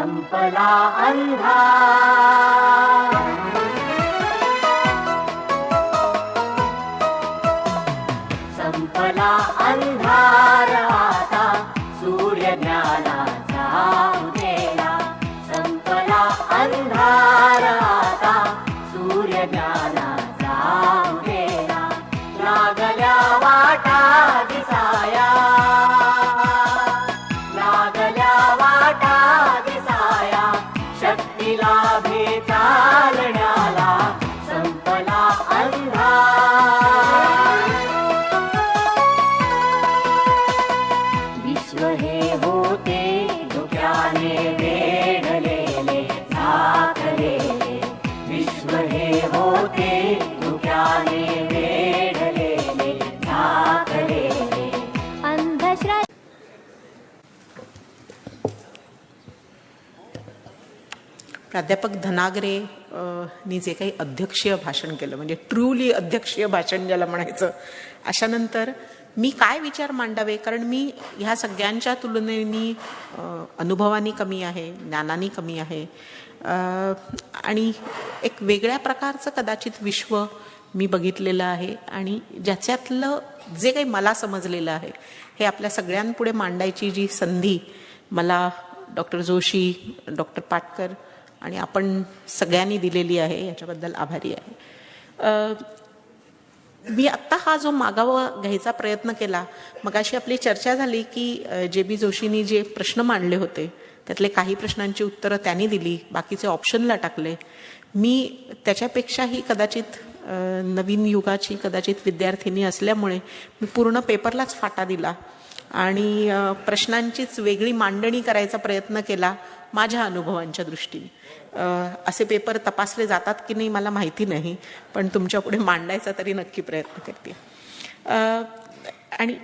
संपला अंधार, संपला अंधार आता सूर्य ज्ञानाचा उजेला, संपला अंधार आता सूर्य ज्ञानाचा उजेला, लागल्या वाटा दिसाया, लागल्या वाटा दिसाया, शक्ती लाभे चालण्याला, संपला अंधार. विश्व हे होते धुक्याने वेढलेले झाकलेले, विश्व हे होते धुक्याने वेढलेले झाकलेले. अंधश्रद्धा प्राध्यापक धनागरे नी जे काही अध्यक्षीय भाषण केलं, म्हणजे ट्रूली अध्यक्षीय भाषण ज्याला म्हणायचं, अशानंतर मी काय विचार मांडावे, कारण मी ह्या सगळ्यांच्या तुलनेने अनुभवानी कमी आहे, ज्ञानानी कमी आहे, आणि एक वेगळ्या प्रकारचं कदाचित विश्व मी बघितलेलं आहे, आणि ज्याच्यातलं जे काही मला समजलेलं आहे हे आपल्या सगळ्यांपुढे मांडायची जी संधी मला डॉक्टर जोशी, डॉक्टर पाटकर आणि आपण सगळ्यांनी दिलेली आहे, याच्याबद्दल आभारी आहे. मी आत्ता हा जो मागावा घ्यायचा प्रयत्न केला, मगाशी आपली चर्चा झाली की जे बी जोशींनी जे प्रश्न मांडले होते त्यातले काही प्रश्नांची उत्तरं त्यांनी दिली, बाकीचे ऑप्शनला टाकले. मी त्याच्यापेक्षाही कदाचित नवीन युगाची कदाचित विद्यार्थिनी असल्यामुळे मी पूर्ण पेपरलाच फाटा दिला आणि प्रश्नांचीच वेगळी मांडणी करायचा प्रयत्न केला माझ्या अनुभवांच्या दृष्टीने. असे पेपर तपासले जातात की नाही मला माहिती नाही, पण तुमच्या पुढे मांडायचा तरी नक्की प्रयत्न करते. आणि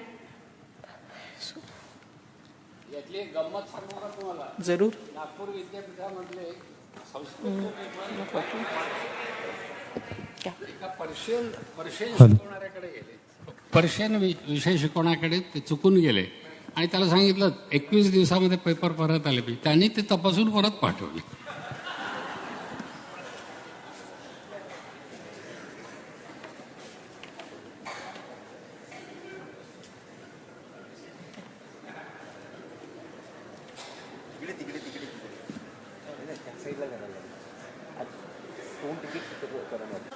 यातली एक गंमत सांगू का तुम्हाला? जरूर. नागपूर विद्यापीठामधले एका पर्शियन शिकवणाऱ्याकडे गेले, पर्शियन विषय शिकवण्याकडे ते चुकून गेले आणि त्याला सांगितलं 21 दिवसामध्ये पेपर परत आले. त्यांनी ते तपासून परत पाठवले.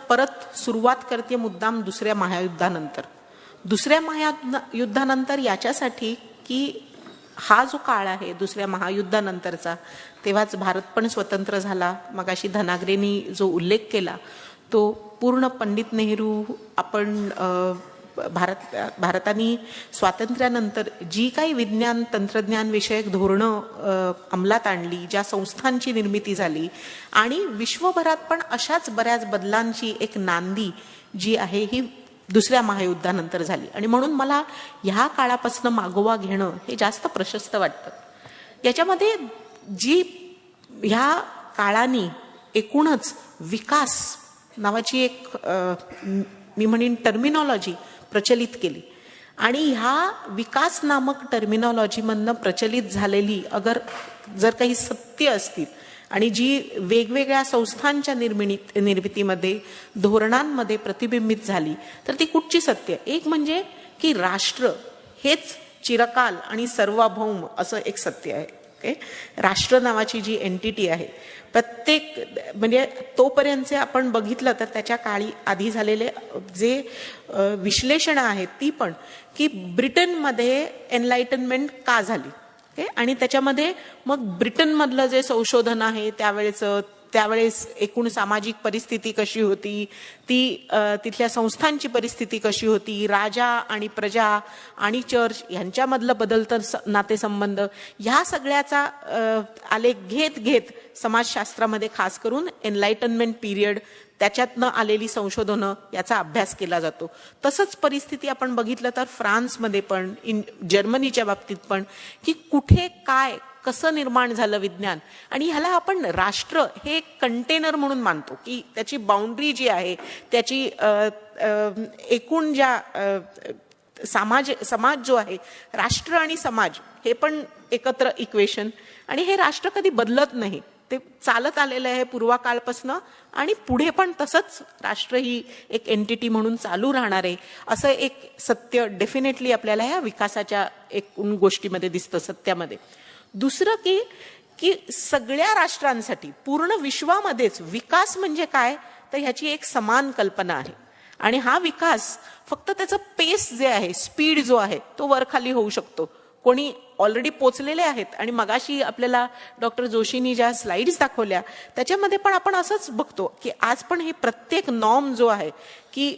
परत सुरुवात करते मुद्दाम दुसऱ्या महायुद्धानंतर. दुसऱ्या महायुद्धानंतर याच्यासाठी की हा जो काळ आहे दुसऱ्या महायुद्धानंतरचा, तेव्हाच भारत पण स्वतंत्र झाला. मगाशी धनागरेंनी जो उल्लेख केला तो पूर्ण पंडित नेहरू, आपण भारताने स्वातंत्र्यानंतर जी काही विज्ञान तंत्रज्ञान विषयक धोरणं अंमलात आणली, ज्या संस्थांची निर्मिती झाली आणि विश्वभरात पण अशाच बऱ्याच बदलांची एक नांदी जी आहे ही दुसऱ्या महायुद्धानंतर झाली. आणि म्हणून मला ह्या काळापासून मागोवा घेणं हे जास्त प्रशस्त वाटतं. याच्यामध्ये जी ह्या काळाने एकूणच विकास नावाची एक मी म्हणेन टर्मिनॉलॉजी प्रचलित केली, आणि ह्या विकास नामक टर्मिनॉलॉजीमधनं प्रचलित झालेली जर काही सत्य असतील आणि जी वेगवेगळ्या संस्थांच्या निर्मितीमध्ये धोरणांमध्ये प्रतिबिंबित झाली, तर ती कुठची सत्य? एक म्हणजे की राष्ट्र हेच चिरकाल आणि सर्वभौम असं एक सत्य आहे. राष्ट्र नावाची जी एंटिटी आहे, प्रत्येक म्हणजे तोपर्यंतचे आपण बघितलं तर त्याच्या काळी आधी झालेले जे विश्लेषण आहेत ती पण की ब्रिटनमध्ये एनलाइटनमेंट का झाली, आणि त्याच्यामध्ये मग ब्रिटनमधलं जे संशोधन आहे त्यावेळेस एकूण सामाजिक परिस्थिती कशी होती, ती तिथल्या संस्थांची परिस्थिती कशी होती, राजा आणि प्रजा आणि चर्च यांच्यामधलं बदलतं नातेसंबंध, ह्या सगळ्याचा आलेख घेत समाजशास्त्रामध्ये खास करून एनलाइटनमेंट पिरियड त्याच्यातनं आलेली संशोधनं याचा अभ्यास केला जातो. तसंच परिस्थिती आपण बघितलं तर फ्रान्समध्ये पण, जर्मनीच्या बाबतीत पण, की कुठे काय कसं निर्माण झालं विज्ञान, आणि ह्याला आपण राष्ट्र हे कंटेनर म्हणून मानतो की त्याची बाउंड्री जी आहे, त्याची एकूण ज्या समाज जो आहे, राष्ट्र आणि समाज हे पण एकत्र इक्वेशन, आणि हे राष्ट्र कधी बदलत नाही, ते चालत आलेलं आहे पूर्वकाळपासून आणि पुढे पण तसंच राष्ट्र ही एक एंटिटी म्हणून चालू राहणार आहे, असं एक सत्य डेफिनेटली आपल्याला ह्या विकासाच्या एकूण गोष्टीमध्ये दिसतं, सत्यामध्ये. दुसरं की सगळ्या राष्ट्रांसाठी पूर्ण विश्वामध्येच विकास म्हणजे काय, तर ह्याची एक समान कल्पना आहे. आणि हा विकास फक्त त्याचं पेस जे आहे, स्पीड जो आहे, तो वरखाली होऊ शकतो. कोणी ऑलरेडी पोचलेले आहेत, आणि मगाशी आपल्याला डॉक्टर जोशींनी ज्या स्लाइड्स दाखवल्या त्याच्यामध्ये पण आपण असंच बघतो की आज पण हे प्रत्येक नॉर्म जो आहे की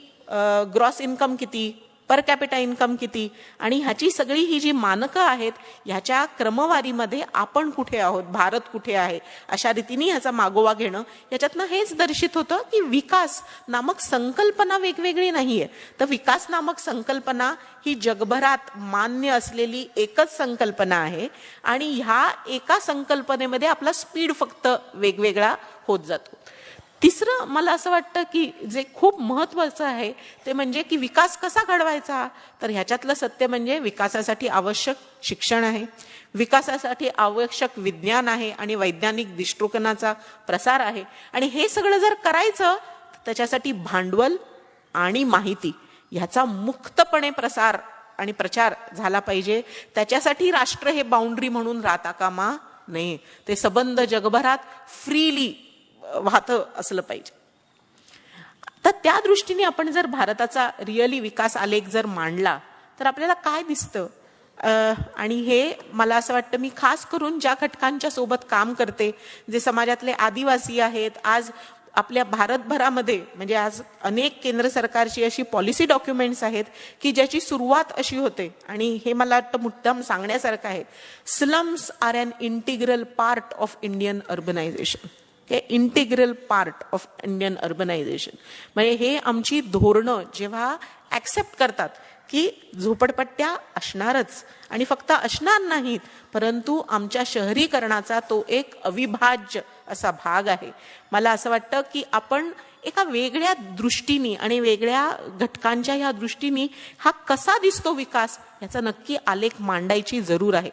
ग्रॉस इन्कम किती, पर कॅपिटा इन्कम किती, आणि ह्याची सगळी ही जी मानकं आहेत ह्याच्या क्रमवारीमध्ये आपण कुठे आहोत, भारत कुठे आहे, अशा रीतीने ह्याचा मागोवा घेणं, याच्यातनं हेच दर्शित होतं की विकास नामक संकल्पना वेगवेगळी नाहीये, तर विकास नामक संकल्पना ही जगभरात मान्य असलेली एकच संकल्पना आहे, आणि ह्या एका संकल्पनेमध्ये आपला स्पीड फक्त वेगवेगळा होत जातो. तिसरं मला असं वाटतं की जे खूप महत्त्वाचं आहे ते म्हणजे की विकास कसा घडवायचा, तर ह्याच्यातलं सत्य म्हणजे विकासासाठी आवश्यक शिक्षण आहे, विकासासाठी आवश्यक विज्ञान आहे आणि वैज्ञानिक दृष्टिकोनाचा प्रसार आहे, आणि हे सगळं जर करायचं त्याच्यासाठी भांडवल आणि माहिती ह्याचा मुक्तपणे प्रसार आणि प्रचार झाला पाहिजे. त्याच्यासाठी राष्ट्र हे बाउंड्री म्हणून राहता कामा नये, ते सबंध जगभरात फ्रीली वाहतं असलं पाहिजे. तर त्या दृष्टीने आपण जर भारताचा रिअली विकास आलेख जर मांडला तर आपल्याला काय दिसतं, आणि हे मला असं वाटतं मी खास करून ज्या घटकांच्या सोबत काम करते, जे समाजातले आदिवासी आहेत, आज आपल्या भारतभरामध्ये म्हणजे आज अनेक केंद्र सरकारची अशी पॉलिसी डॉक्युमेंट्स आहेत की ज्याची सुरुवात अशी होते, आणि हे मला वाटतं मुद्दाम सांगण्यासारखं आहे, slums are an integral part of Indian urbanisation. Integral part of Indian urbanisation म्हणजे हे आमची धोरणं जेव्हा ऍक्सेप्ट करतात की झोपडपट्ट्या असणारच, आणि फक्त असणार नाहीत, परंतु आमच्या शहरीकरणाचा तो एक अविभाज्य असा भाग आहे. मला असं वाटतं की आपण एका वेगळ्या दृष्टीने आणि वेगळ्या घटकांच्या ह्या दृष्टीने हा कसा दिसतो विकास, याचा नक्की आलेख मांडायची जरूर आहे.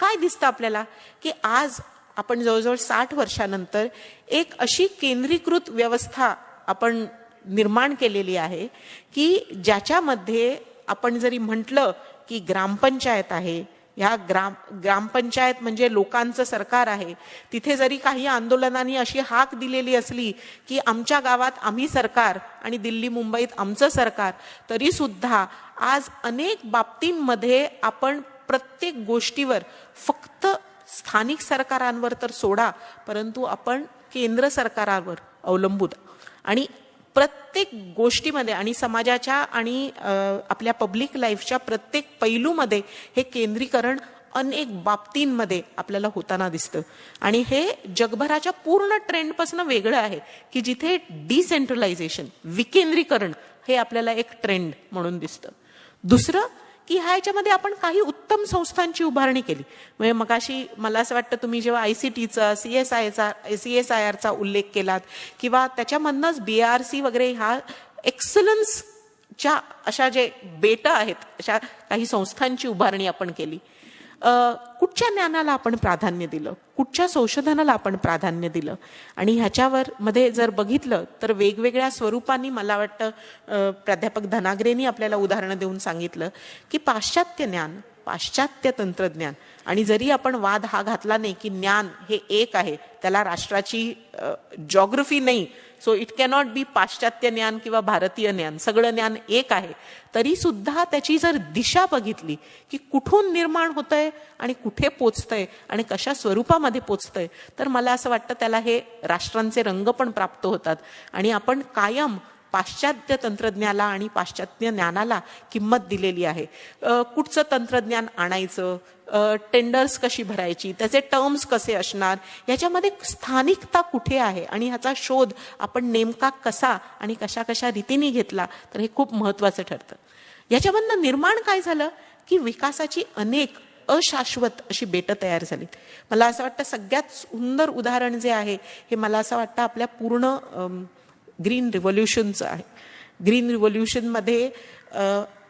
काय दिसतं आपल्याला की आज आपण जवळजवळ 60 वर्षानंतर एक अशी केंद्रीकृत व्यवस्था आपण निर्माण केलेली आहे की ज्याच्यामध्ये आपण जरी म्हटलं की ग्रामपंचायत आहे, ह्या ग्रामपंचायत म्हणजे लोकांचं सरकार आहे, तिथे जरी काही आंदोलनांनी अशी हाक दिलेली असली की आमच्या गावात आम्ही सरकार आणि दिल्ली मुंबईत आमचं सरकार, तरी सुद्धा आज अनेक बाबतींमध्ये आपण प्रत्येक गोष्टीवर फक्त स्थानिक सरकारांवर तर सोडा, परंतु आपण केंद्र सरकारावर अवलंबून, आणि प्रत्येक गोष्टीमध्ये आणि समाजाच्या आणि आपल्या पब्लिक लाईफच्या प्रत्येक पैलूमध्ये हे केंद्रीकरण अनेक बाबतींमध्ये आपल्याला होताना दिसतं. आणि हे जगभराच्या पूर्ण ट्रेंडपासून वेगळं आहे की जिथे डिसेंट्रलायझेशन, विकेंद्रीकरण हे आपल्याला एक ट्रेंड म्हणून दिसतं. दुसरं की ह्याच्यामध्ये आपण काही उत्तम संस्थांची उभारणी केली. म्हणजे मगाशी मला असं वाटतं तुम्ही जेव्हा ICTचा CSIRचा उल्लेख केलात किंवा त्याच्यामधनंच BRC वगैरे ह्या एक्सलन्सच्या अशा जे बेटा आहेत अशा काही संस्थांची उभारणी आपण केली. कुठच्या ज्ञानाला आपण प्राधान्य दिलं, कुठच्या संशोधनाला आपण प्राधान्य दिलं, आणि ह्याच्यावर मध्ये जर बघितलं तर वेगवेगळ्या स्वरूपांनी मला वाटतं प्राध्यापक धनाग्रेंनी आपल्याला उदाहरणं देऊन सांगितलं की पाश्चात्य ज्ञान, पाश्चात्य तंत्रज्ञान, आणि जरी आपण वाद हा घातला नाही की ज्ञान हे एक आहे, त्याला राष्ट्राची जॉग्रफी नाही, सो इट कॅनॉट बी पाश्चात्य ज्ञान किंवा भारतीय ज्ञान, सगळं ज्ञान एक आहे, तरी सुद्धा त्याची जर दिशा बघितली की कुठून निर्माण होतंय आणि कुठे पोचतंय आणि कशा स्वरूपामध्ये पोचतंय, तर मला असं वाटतं त्याला हे राष्ट्रांचे रंग पण प्राप्त होतात. आणि आपण कायम पाश्चात्य तंत्रज्ञानाला आणि पाश्चात्य ज्ञानाला किंमत दिलेली आहे. कुठचं तंत्रज्ञान आणायचं, टेंडर्स कशी भरायची, त्याचे टर्म्स कसे असणार, याच्यामध्ये स्थानिकता कुठे आहे आणि ह्याचा शोध आपण नेमका कसा आणि कशा कशा रीतीने घेतला तर हे खूप महत्त्वाचं ठरतं. याच्यामधनं निर्माण काय झालं की विकासाची अनेक अशाश्वत अशी बेटं तयार झालीत. मला असं वाटतं सगळ्यात सुंदर उदाहरण जे आहे हे मला असं वाटतं आपल्या पूर्ण ग्रीन रिव्होल्युशनचं आहे. ग्रीन रिव्होल्युशनमध्ये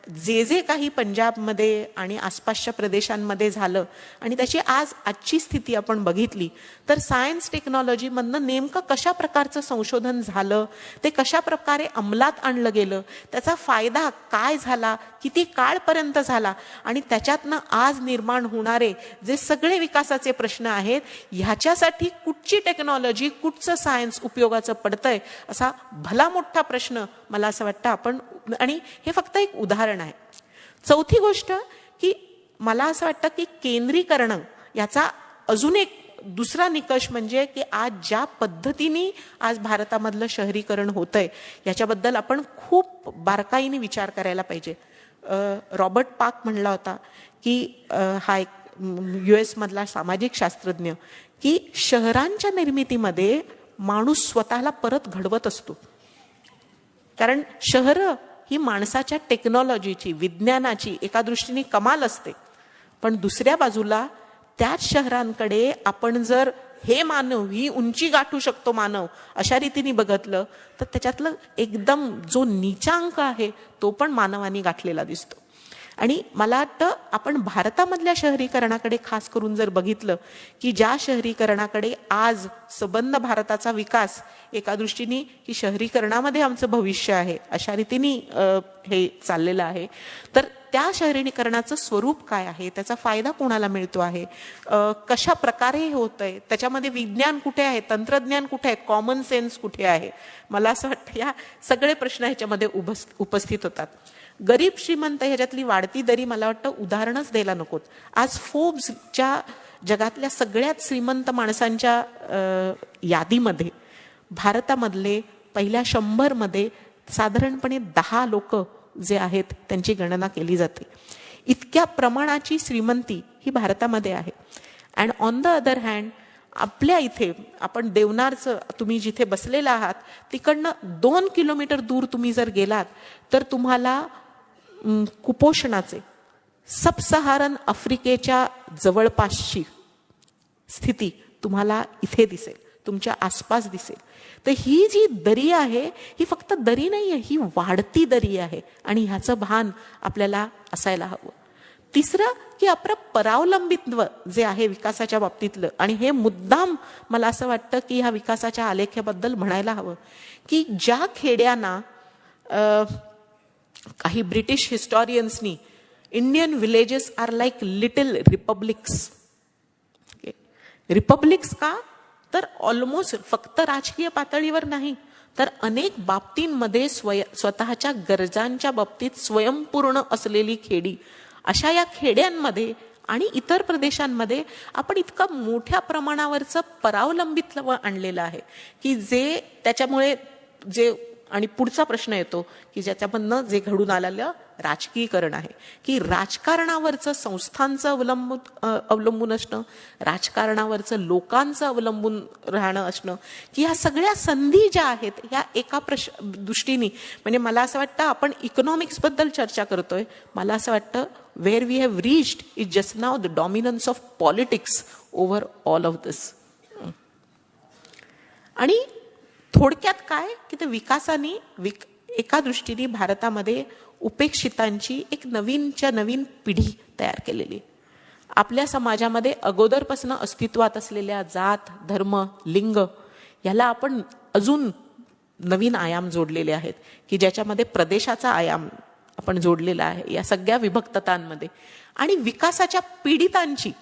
जे जे काही पंजाबमध्ये आणि आसपासच्या प्रदेशांमध्ये झालं आणि त्याची आजची स्थिती आपण बघितली तर सायन्स टेक्नॉलॉजीमधनं नेमकं कशा प्रकारचं संशोधन झालं, ते कशा प्रकारे अंमलात आणलं गेलं, त्याचा फायदा काय झाला, किती काळपर्यंत झाला आणि त्याच्यातनं आज निर्माण होणारे जे सगळे विकासाचे प्रश्न आहेत, ह्याच्यासाठी कुठची टेक्नॉलॉजी, कुठचं सायन्स उपयोगाचं पडतंय, असा भला मोठा प्रश्न मला असं वाटतं आपण, आणि हे फक्त एक उदाहरण आहे. चौथी गोष्ट की मला असं वाटतं की केंद्रीकरण याचा अजून एक दुसरा निकष म्हणजे की आज ज्या पद्धतीने आज भारतामधलं शहरीकरण होतंय याच्याबद्दल आपण खूप बारकाईने विचार करायला पाहिजे. रॉबर्ट पार्क म्हणला होता की हा एक US मधला सामाजिक शास्त्रज्ञ की शहरांच्या निर्मितीमध्ये माणूस स्वतःला परत घडवत असतो. कारण शहरं ही माणसाच्या टेक्नॉलॉजीची, विज्ञानाची एका दृष्टीने कमाल असते, पण दुसऱ्या बाजूला त्याच शहरांकडे आपण जर हे मानव, ही उंची गाठू शकतो मानव, अशा रीतीने बघितलं तर त्याच्यातलं एकदम जो नीचांक आहे तो पण मानवाने गाठलेला दिसतो. आणि मला वाटतं आपण भारतामधल्या शहरीकरणाकडे खास करून जर बघितलं की ज्या शहरीकरणाकडे आज संबंध भारताचा विकास एका दृष्टीने की शहरीकरणामध्ये आमचं भविष्य आहे अशा रीतीने हे चाललेलं आहे, तर त्या शहरीकरणाचं स्वरूप काय आहे, त्याचा फायदा कोणाला मिळतो आहे, कशा प्रकारे हे होतंय, त्याच्यामध्ये विज्ञान कुठे आहे, तंत्रज्ञान कुठे आहे, कॉमन सेन्स कुठे आहे, मला असं वाटतं या सगळे प्रश्न ह्याच्यामध्ये उपस्थित होतात. गरीब श्रीमंत ह्याच्यातली वाढती दरी मला वाटतं उदाहरणच द्यायला नकोत. आज फोर्ब्सच्या जगातल्या सगळ्यात श्रीमंत माणसांच्या यादीमध्ये भारतामधले पहिल्या 100 मध्ये साधारणपणे 10 लोक जे आहेत त्यांची गणना केली जाते. इतक्या प्रमाणाची श्रीमंती ही भारतामध्ये आहे. And on the other hand आपल्या इथे आपण देवनारचं, तुम्ही जिथे बसलेला आहात तिकडनं 2 किलोमीटर दूर तुम्ही जर गेलात तर तुम्हाला कुपोषणाचे सबसहारन आफ्रिकेच्या जवळपासची स्थिती तुम्हाला इथे दिसेल, तुमच्या आसपास दिसेल. तर ही जी दरी आहे ही फक्त दरी नाही आहे, ही वाढती दरी आहे आणि ह्याचं भान आपल्याला असायला हवं. तिसरं की आपलं परावलंबित्व जे आहे विकासाच्या बाबतीतलं, आणि हे मुद्दाम मला असं वाटतं की ह्या विकासाच्या आलेख्याबद्दल म्हणायला हवं की ज्या खेड्यांना काही ब्रिटिश हिस्टॉरियन्सनी Indian villages are like little republics. Republics का तर ऑलमोस्ट फक्त राजकीय पातळीवर नाही तर अनेक बाबतींमध्ये स्वतःच्या गरजांच्या बाबतीत स्वयंपूर्ण असलेली खेडी, अशा या खेड्यांमध्ये आणि इतर प्रदेशांमध्ये आपण इतकं मोठ्या प्रमाणावरचं परावलंबित्व आणलेलं आहे की जे त्याच्यामुळे जे, आणि पुढचा प्रश्न येतो की ज्याच्यामधनं जे घडून आलेलं राजकीयकरण आहे की राजकारणावरचं संस्थांचं अवलंबून असणं, राजकारणावरचं लोकांचं अवलंबून राहणं असणं, की ह्या सगळ्या संधी ज्या आहेत ह्या एका दृष्टीने, म्हणजे मला असं वाटतं आपण इकॉनॉमिक्सबद्दल चर्चा करतोय, मला असं वाटतं where we have reached is just now the dominance of politics over all of this. आणि थोडक्यात काय की ते विकासाने एका दृष्टीने भारतामध्ये उपेक्षितांची एक नवीन पिढी तयार केलेली. आपल्या समाजामध्ये अगोदरपासून अस्तित्वात असलेल्या जात, धर्म, लिंग याला आपण अजून नवीन आयाम जोडलेले आहेत की ज्याच्यामध्ये प्रदेशाचा आयाम आपण जोडलेला आहे या सगळ्या विभक्ततांमध्ये. आणि विकासाच्या पीडितांची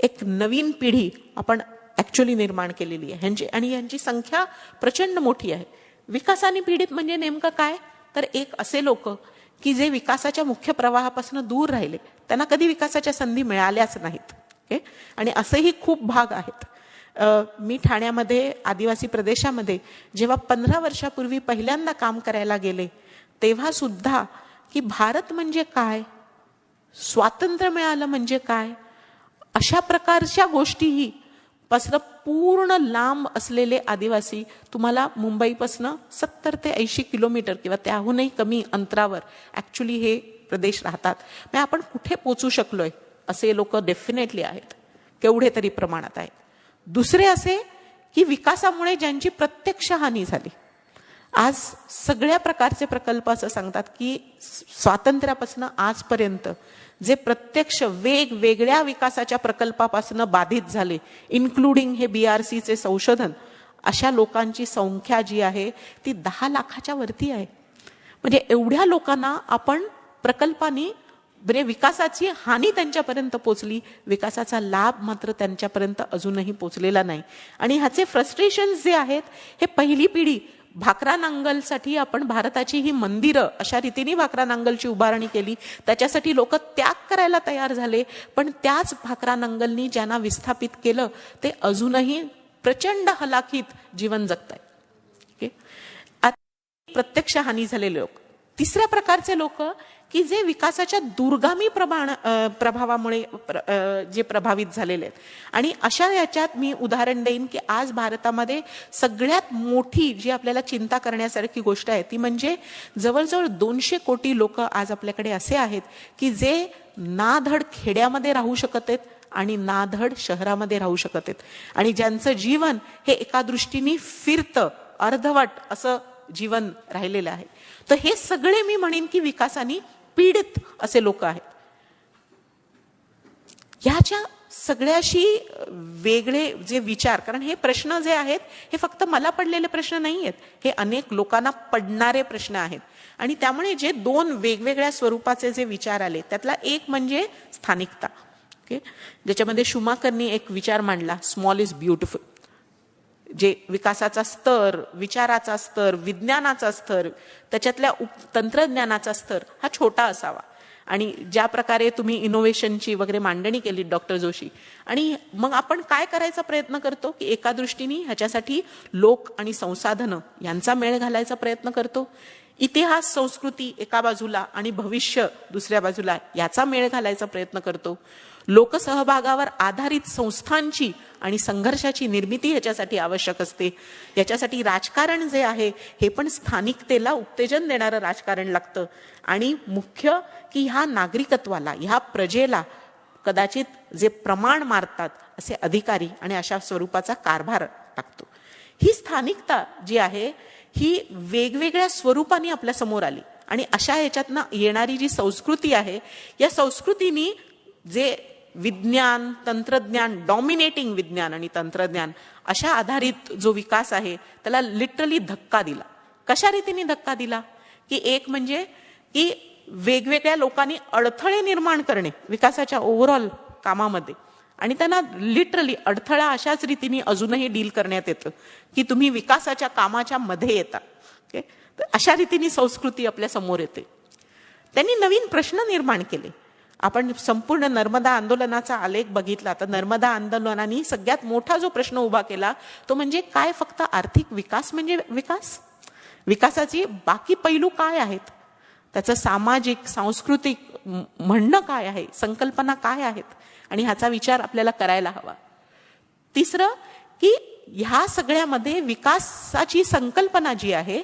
एक नवीन पिढी आपण ऍक्च्युअली निर्माण केलेली आहे आणि यांची संख्या प्रचंड मोठी आहे. विकासाने पीडित म्हणजे नेमकं काय तर एक असे लोक की जे विकासाच्या मुख्य प्रवाहापासून दूर राहिले, त्यांना कधी विकासाच्या संधी मिळाल्याच नाहीत. आणि असेही खूप भाग आहेत. मी ठाण्यामध्ये आदिवासी प्रदेशामध्ये जेव्हा 15 वर्षापूर्वी पहिल्यांदा काम करायला गेले तेव्हा सुद्धा की भारत म्हणजे काय, स्वातंत्र्य मिळालं म्हणजे काय, अशा प्रकारच्या गोष्टीही पासून पूर्ण लांब असलेले आदिवासी तुम्हाला मुंबईपासून 70 ते 80 किलोमीटर किंवा त्याहूनही कमी अंतरावर ऍक्च्युली हे प्रदेश राहतात. म्हणजे आपण कुठे पोचू शकलोय असे लोक डेफिनेटली आहेत, केवढे तरी प्रमाणात आहेत. दुसरे असे की विकासामुळे ज्यांची प्रत्यक्ष हानी झाली. आज सगळ्या प्रकारचे प्रकल्प असं सांगतात की स्वातंत्र्यापासून आजपर्यंत जे प्रत्यक्ष वेगवेगळ्या विकासाच्या प्रकल्पापासून बाधित झाले, इन्क्लुडिंग हे BRCचे संशोधन, अशा लोकांची संख्या जी आहे ती 10 लाखाच्या वरती आहे. म्हणजे एवढ्या लोकांना आपण प्रकल्पाने म्हणजे विकासाची हानी त्यांच्यापर्यंत पोचली, विकासाचा लाभ मात्र त्यांच्यापर्यंत अजूनही पोचलेला नाही. आणि ह्याचे फ्रस्ट्रेशन्स जे आहेत, हे पहिली पिढी भाकरा नांगलसाठी आपण भारताची ही मंदिरं अशा रीतीने भाकरा नांगलची उभारणी केली, त्याच्यासाठी लोक त्याग करायला तयार झाले, पण त्याच भाकरा नांगलनी ज्यांना विस्थापित केलं ते अजूनही प्रचंड हलाखीत जीवन जगतायत. प्रत्यक्ष हानी झालेले लोक. तिसऱ्या प्रकारचे लोक की जे विकासाच्या दूरगामी प्रभावामुळे जे प्रभावित झालेले आहेत. आणि अशा याच्यात मी उदाहरण देईन की आज भारतामध्ये सगळ्यात मोठी जी आपल्याला चिंता करण्यासारखी गोष्ट आहे ती म्हणजे जवळजवळ 200 कोटी लोक आज आपल्याकडे असे आहेत की जे नाधड खेड्यामध्ये राहू शकत आहेत आणि नाधड शहरामध्ये राहू शकत आहेत, आणि ज्यांचं जीवन हे एका दृष्टीने फिरतं, अर्धवट असं जीवन राहिलेलं आहे. तर हे सगळे मी म्हणेन की विकासाने पीडित असे लोक आहेत. ह्याच्या सगळ्याशी वेगळे जे विचार, कारण हे प्रश्न जे आहेत हे फक्त मला पडलेले प्रश्न नाही आहेत, हे अनेक लोकांना पडणारे प्रश्न आहेत. आणि त्यामुळे जे 2 वेगवेगळ्या स्वरूपाचे जे विचार आले त्यातला एक म्हणजे स्थानिकता, ज्याच्यामध्ये शुमाकरनी एक विचार मांडला, स्मॉल इज ब्युटिफुल. जे विकासाचा स्तर, विचाराचा स्तर, विज्ञानाचा स्तर, त्याच्यातल्या तंत्रज्ञानाचा स्तर हा छोटा असावा. आणि ज्या प्रकारे तुम्ही इनोव्हेशनची वगैरे मांडणी केली डॉक्टर जोशी, आणि मग आपण काय करायचा प्रयत्न करतो की एका दृष्टीने ह्याच्यासाठी लोक आणि संसाधनं यांचा मेळ घालायचा प्रयत्न करतो, इतिहास संस्कृती एका बाजूला आणि भविष्य दुसऱ्या बाजूला याचा मेळ घालायचा प्रयत्न करतो, लोकसहभागावर आधारित संस्थांची आणि संघर्षाची निर्मिती ह्याच्यासाठी आवश्यक असते. याच्यासाठी राजकारण जे आहे हे पण स्थानिकतेला उत्तेजन देणारं राजकारण लागतं. आणि मुख्य की ह्या नागरिकत्वाला, ह्या प्रजेला कदाचित जे प्रमाण मारतात असे अधिकारी आणि अशा स्वरूपाचा कारभार टाकतो. ही स्थानिकता जी आहे ही वेगवेगळ्या स्वरूपाने आपल्या समोर आली, आणि अशा ह्याच्यातनं येणारी जी संस्कृती आहे, या संस्कृतीने जे विज्ञान, तंत्रज्ञान, डॉमिनेटिंग विज्ञान आणि तंत्रज्ञान अशा आधारित जो विकास आहे त्याला लिटरली धक्का दिला. कशा रीतीने धक्का दिला की एक म्हणजे की वेगवेगळ्या लोकांनी अडथळे निर्माण करणे विकासाच्या ओव्हरऑल कामामध्ये, आणि त्यांना लिटरली अडथळा अशाच रीतीने अजूनही डील करण्यात येतं की तुम्ही विकासाच्या कामाच्या मध्ये येता. तर अशा रीतीने संस्कृती आपल्या समोर येते. त्यांनी नवीन प्रश्न निर्माण केले. आपण संपूर्ण नर्मदा आंदोलनाचा आलेख बघितला तर नर्मदा आंदोलनाने सगळ्यात मोठा जो प्रश्न उभा केला तो म्हणजे काय फक्त आर्थिक विकास म्हणजे विकास? विकासाचे बाकी पैलू काय आहेत? त्याचं सामाजिक, सांस्कृतिक म्हणणं काय आहे, संकल्पना काय आहेत, आणि ह्याचा विचार आपल्याला करायला हवा. तिसरं की ह्या सगळ्यामध्ये विकासाची संकल्पना जी आहे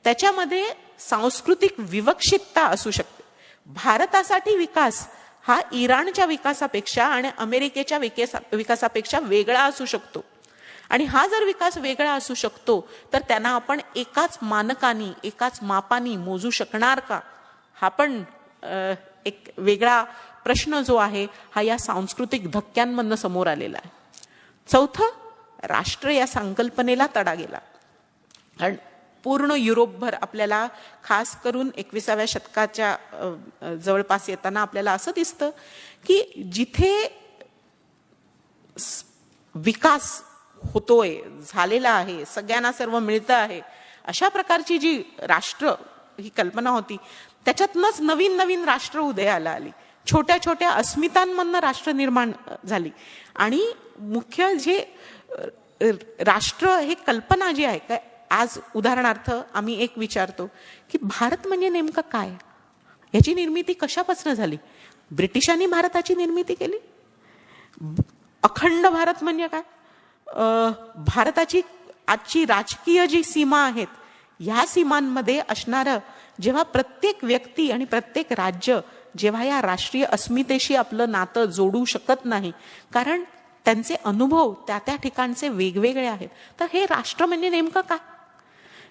त्याच्यामध्ये सांस्कृतिक विवक्षितता असू शकते. भारतासाठी विकास हा इराणच्या विकासापेक्षा आणि अमेरिकेच्या विकासापेक्षा वेगळा असू शकतो, आणि हा जर विकास वेगळा असू शकतो तर त्यांना आपण एकाच मानकानी, एकाच मापानी मोजू शकणार का? हा पण एक वेगळा प्रश्न जो आहे हा या सांस्कृतिक धक्क्यांमधनं समोर आलेला आहे. चौथं, राष्ट्र या संकल्पनेला तडा गेला. कारण पूर्ण युरोपभर आपल्याला खास करून 21व्या शतकाच्या जवळपास येताना आपल्याला असं दिसतं की जिथे विकास होतोय, झालेला आहे, सगळ्यांना सर्व मिळतं आहे, अशा प्रकारची जी राष्ट्र ही कल्पना होती त्याच्यातनंच नवीन नवीन राष्ट्र उदयाला आली. छोट्या छोट्या अस्मितांमधनं राष्ट्र निर्माण झाली. आणि मुख्य जे राष्ट्र हे कल्पना जी आहे काय, आज उदाहरणार्थ आम्ही एक विचारतो की भारत म्हणजे नेमकं काय, याची निर्मिती कशापासून झाली? ब्रिटिशांनी भारताची निर्मिती केली. अखंड भारत म्हणजे काय? भारताची आजची राजकीय जी सीमा आहेत ह्या सीमांमध्ये असणारं जेव्हा प्रत्येक व्यक्ती आणि प्रत्येक राज्य जेव्हा या राष्ट्रीय अस्मितेशी आपलं नातं जोडू शकत नाही, कारण त्यांचे अनुभव त्या त्या ठिकाणचे वेगवेगळे आहेत, तर हे राष्ट्र म्हणजे नेमकं काय?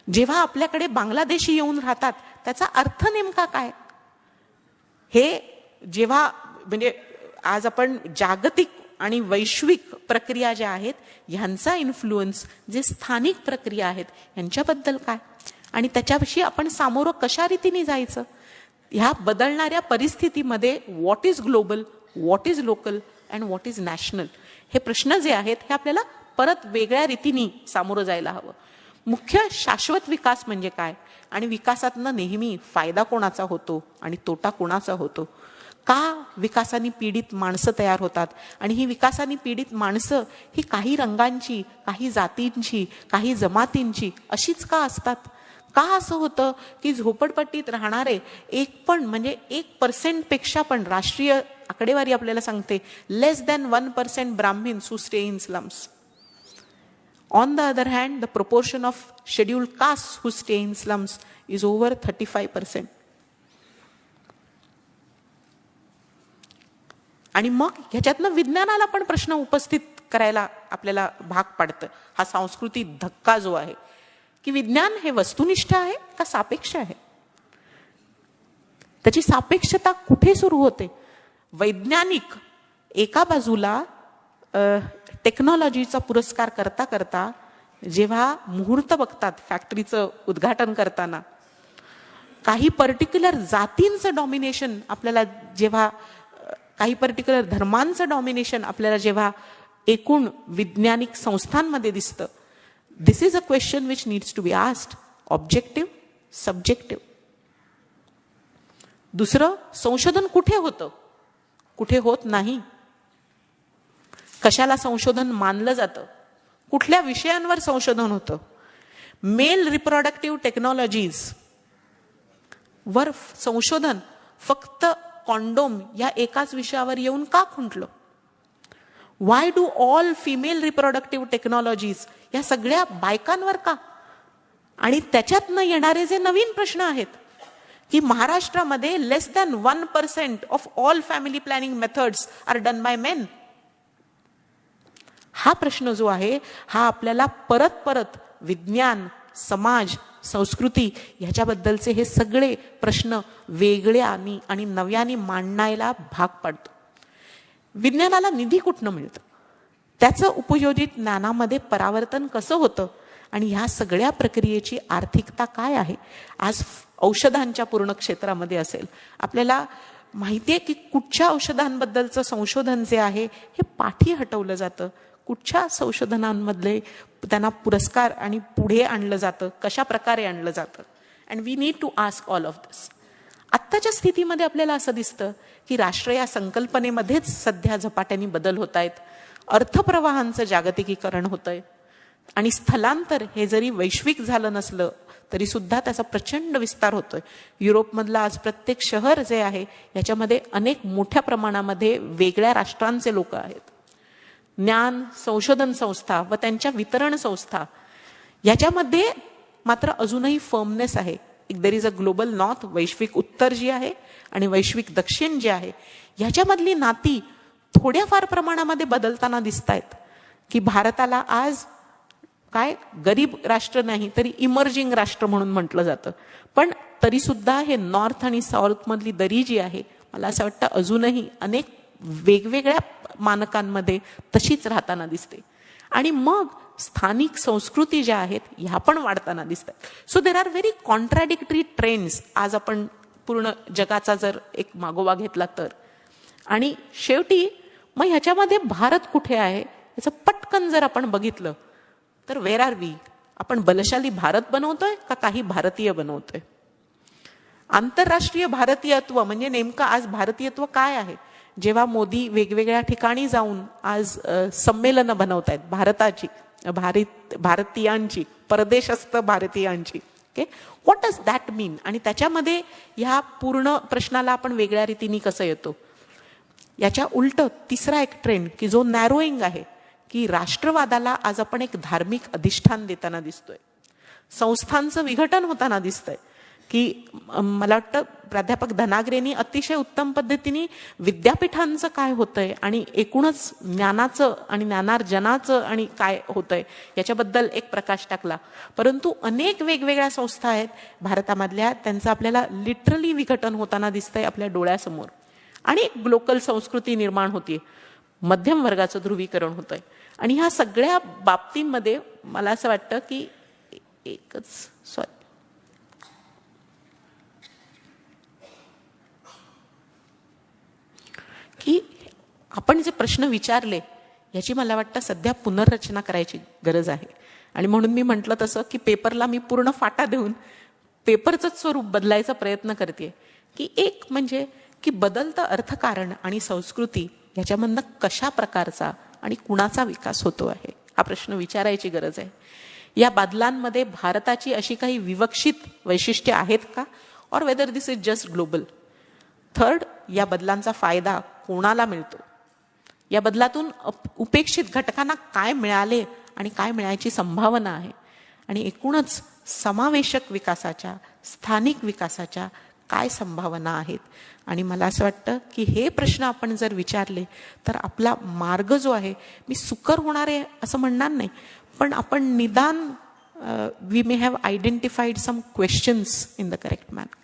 जेव्हा आपल्याकडे बांगलादेशी येऊन राहतात त्याचा अर्थ नेमका काय? हे जेव्हा म्हणजे आज आपण जागतिक आणि वैश्विक प्रक्रिया ज्या आहेत ह्यांचा इन्फ्लुअन्स, जे स्थानिक प्रक्रिया आहेत यांच्याबद्दल काय, आणि त्याच्याविषयी आपण सामोरं कशा रीतीने जायचं, ह्या बदलणाऱ्या परिस्थितीमध्ये what is global, what is local and what is national, हे प्रश्न जे आहेत हे आपल्याला परत वेगळ्या रीतीने सामोरं जायला हवं. मुख्य शाश्वत विकास म्हणजे काय, आणि विकासातनं नेहमी फायदा कोणाचा होतो आणि तोटा कोणाचा होतो, का विकासाने पीडित माणसं तयार होतात, आणि ही विकासाने पीडित माणसं ही काही रंगांची, काही जातींची, काही जमातींची अशीच का असतात, का असं होतं की झोपडपट्टीत राहणारे 1% पेक्षा पण राष्ट्रीय आकडेवारी आपल्याला सांगते less than 1% Brahmins who stay in slums. On the other hand, the proportion of scheduled castes who stay in slums is over 35%. आणि मग ह्याच्यातनं विज्ञानाला पण प्रश्न उपस्थित करायला आपल्याला भाग पडतं. हा सांस्कृतिक धक्का जो आहे की विज्ञान हे वस्तुनिष्ठ आहे का सापेक्ष आहे, त्याची सापेक्षता कुठे सुरू होते. वैज्ञानिक एका बाजूला टेक्नॉलॉजीचा पुरस्कार करता करता जेव्हा मुहूर्त बघतात फॅक्टरीचं उद्घाटन करताना, काही पर्टिक्युलर जातींचं डॉमिनेशन आपल्याला जेव्हा, काही पर्टिक्युलर धर्मांचं डॉमिनेशन आपल्याला जेव्हा एकूण वैज्ञानिक संस्थांमध्ये दिसतं, this is a question which needs to be asked, objective, subjective. दुसरं, संशोधन कुठे होतं, कुठे होत नाही, कशाला संशोधन मानलं जातं, कुठल्या विषयांवर संशोधन होतं. मेल रिप्रोडक्टिव्ह टेक्नॉलॉजीज वर संशोधन फक्त कॉन्डोम या एकाच विषयावर येऊन का खुंटलं. Why do all female reproductive technologies या सगळ्या बायकांवर का. आणि त्याच्यातनं येणारे जे नवीन प्रश्न आहेत की महाराष्ट्रामध्ये less than 1% of all family planning methods are done by men. हा प्रश्न जो आहे हा आपल्याला परत परत विज्ञान, समाज, संस्कृती ह्याच्याबद्दलचे हे सगळे प्रश्न वेगळ्यानी आणि नव्याने मांडायला भाग पाडतो. विज्ञानाला निधी कुठनं मिळतं, त्याचं उपयोजित ज्ञानामध्ये परावर्तन कसं होतं, आणि ह्या सगळ्या प्रक्रियेची आर्थिकता काय आहे. आज औषधांच्या पूर्ण क्षेत्रामध्ये असेल, आपल्याला माहिती आहे की कुठच्या औषधांबद्दलचं संशोधन जे आहे हे पाठी हटवलं जातं, कुठच्या संशोधनांमधले त्यांना पुरस्कार आणि पुढे आणलं जातं, कशा प्रकारे आणलं जातं. And we need to ask all of this. आत्ताच्या स्थितीमध्ये आपल्याला असं दिसतं की राष्ट्र या संकल्पनेमध्येच सध्या झपाट्याने बदल होत आहेत, अर्थप्रवाहांचं जागतिकीकरण होतंय, आणि स्थलांतर हे जरी वैश्विक झालं नसलं तरी सुद्धा त्याचा प्रचंड विस्तार होतोय. युरोपमधलं आज प्रत्येक शहर जे आहे याच्यामध्ये अनेक मोठ्या प्रमाणामध्ये वेगळ्या राष्ट्रांचे लोक आहेत. ज्ञान संशोधन संस्था व त्यांच्या वितरण संस्था याच्यामध्ये मात्र अजूनही फर्मनेस आहे. There is a global north, वैश्विक उत्तर जी आहे आणि वैश्विक दक्षिण जे आहे ह्याच्यामधली नाती थोड्याफार प्रमाणामध्ये बदलताना दिसत आहेत. की भारताला आज काय गरीब राष्ट्र नाही तरी इमर्जिंग राष्ट्र म्हणून म्हटलं जातं, पण तरी सुद्धा हे नॉर्थ आणि साऊथ मधली दरी जी आहे मला असं वाटतं अजूनही अनेक वेगवेगळ्या मानकांमध्ये तशीच राहताना दिसते. आणि मग स्थानिक संस्कृती ज्या आहेत ह्या पण वाढताना दिसतात. So there are very contradictory trends आज आपण पूर्ण जगाचा जर एक मागोवा घेतला तर. आणि शेवटी मग ह्याच्यामध्ये भारत कुठे आहे याचं पटकन जर आपण बघितलं तर वेर आर वी. आपण बलशाली भारत बनवतोय का काही भारतीय बनवतोय. आंतरराष्ट्रीय भारतीयत्व म्हणजे नेमकं आज भारतीयत्व काय आहे. जेव्हा मोदी वेगवेगळ्या ठिकाणी जाऊन आज संमेलनं बनवतायत भारताची, भारतीयांची, परदेशस्थ भारतीयांची, ओके, व्हॉट डज दॅट मीन. आणि त्याच्यामध्ये ह्या पूर्ण प्रश्नाला आपण वेगळ्या रीतीने कसं येतो. याच्या उलट तिसरा एक ट्रेंड की जो नॅरोईंग आहे की राष्ट्रवादाला आज आपण एक धार्मिक अधिष्ठान देताना दिसतोय, संस्थांचं विघटन होताना दिसतंय. की मला वाटतं प्राध्यापक धनाग्रेंनी अतिशय उत्तम पद्धतीने विद्यापीठांचं काय होतंय आणि एकूणच ज्ञानाचं आणि ज्ञानार्जनाचं आणि काय होतंय याच्याबद्दल एक प्रकाश टाकला. परंतु अनेक वेगवेगळ्या संस्था आहेत भारतामधल्या, त्यांचं आपल्याला लिटरली विघटन होताना दिसतंय आपल्या डोळ्यासमोर. आणि एक ग्लोकल संस्कृती निर्माण होतीये, मध्यम वर्गाचं ध्रुवीकरण होतंय. आणि ह्या सगळ्या बाबतींमध्ये मला असं वाटतं की की आपण जे प्रश्न विचारले याची मला वाटतं सध्या पुनर्रचना करायची गरज आहे. आणि म्हणून मी म्हटलं तसं की पेपरला मी पूर्ण फाटा देऊन पेपरचंच स्वरूप बदलायचा प्रयत्न करते. की एक म्हणजे की बदलतं अर्थकारण आणि संस्कृती याच्यामधनं कशा प्रकारचा आणि कुणाचा विकास होतो आहे हा प्रश्न विचारायची गरज आहे. या बदलांमध्ये भारताची अशी काही विवक्षित वैशिष्ट्ये आहेत का, और whether this is just global. Third, या बदलांचा फायदा कोणाला मिळतो, या बदलातून उपेक्षित घटकांना काय मिळाले आणि काय मिळायची संभावना आहे, आणि एकूणच समावेशक विकासाच्या, स्थानिक विकासाच्या काय संभावना आहेत. आणि मला असं वाटतं की हे प्रश्न आपण जर विचारले तर आपला मार्ग जो आहे, मी सुकर होणार आहे असं म्हणणार नाही, पण आपण निदान we may have identified some questions in the correct manner.